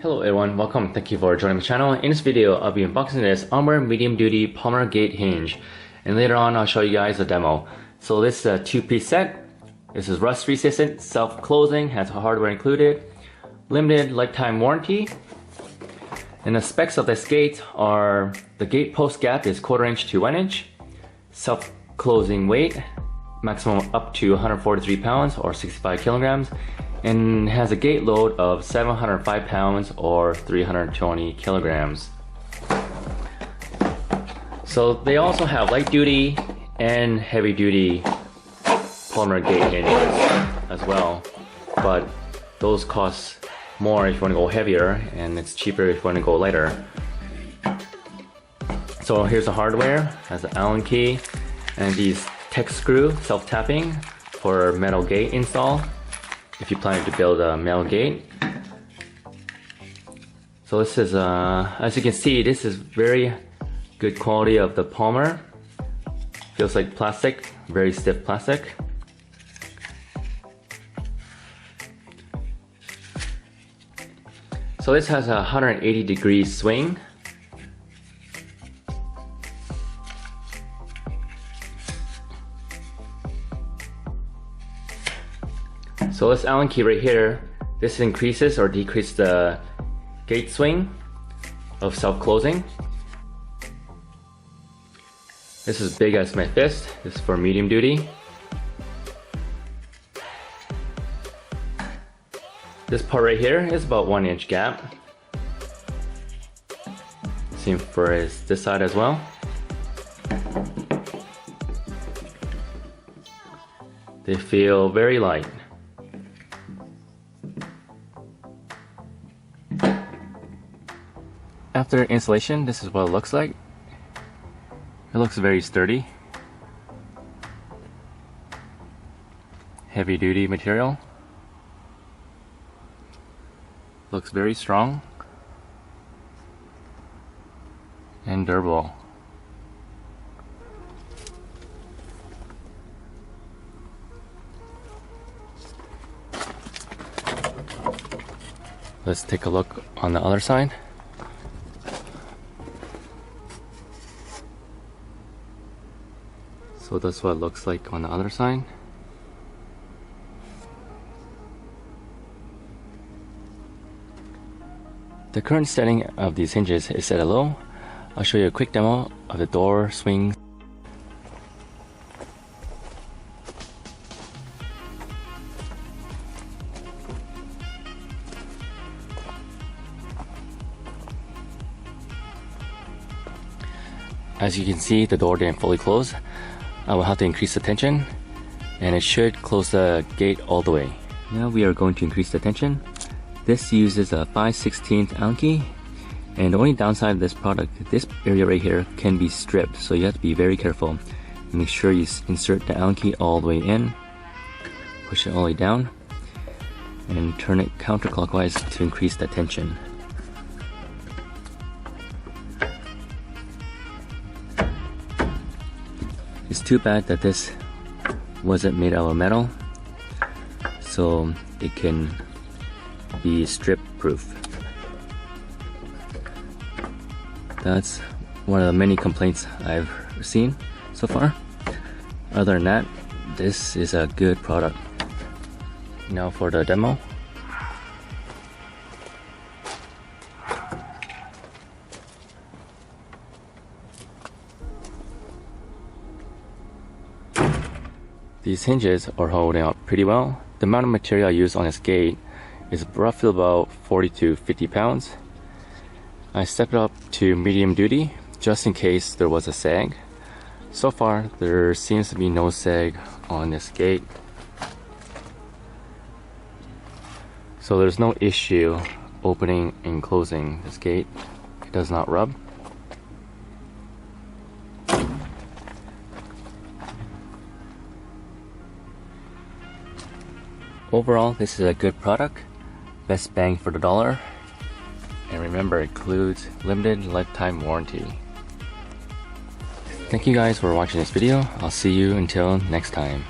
Hello everyone, welcome. Thank you for joining my channel. In this video, I'll be unboxing this ONWARD medium duty polymer gate hinge. And later on, I'll show you guys a demo. So this is a two-piece set. This is rust resistant, self-closing, has hardware included, limited lifetime warranty. And the specs of this gate are, the gate post gap is 1/4 inch to 1 inch, self-closing weight, maximum up to 143 pounds or 65 kilograms, and has a gate load of 705 pounds or 320 kilograms. So they also have light duty and heavy duty polymer gate hinges as well, but those cost more if you want to go heavier, and it's cheaper if you want to go lighter. So here's the hardware, has the Allen key and these tech screw self-tapping for metal gate install if you plan to build a metal gate. So this is, as you can see, this is very good quality of the polymer. Feels like plastic, very stiff plastic. So this has a 180-degree swing. So this Allen key right here, this increases or decreases the gate swing of self-closing. This is big as my fist. This is for medium duty. This part right here is about 1 inch gap. Same for this side as well. They feel very light. After installation, this is what it looks like. It looks very sturdy. Heavy duty material. Looks very strong and durable. Let's take a look on the other side. So that's what it looks like on the other side. The current setting of these hinges is set at low. I'll show you a quick demo of the door swing. As you can see, the door didn't fully close. I will have to increase the tension, and it should close the gate all the way. Now we are going to increase the tension. This uses a 5/16 Allen key, and the only downside of this product, this area right here can be stripped, so you have to be very careful. Make sure you insert the Allen key all the way in, push it all the way down, and turn it counterclockwise to increase the tension. It's too bad that this wasn't made out of metal, so it can be strip proof. That's one of the many complaints I've seen so far. Other than that, this is a good product. Now for the demo. These hinges are holding up pretty well. The amount of material I used on this gate is roughly about 40 to 50 pounds. I stepped it up to medium duty just in case there was a sag. So far, there seems to be no sag on this gate. So there's no issue opening and closing this gate. It does not rub. Overall, this is a good product. Best bang for the dollar. And remember, it includes limited lifetime warranty. Thank you guys for watching this video. I'll see you until next time.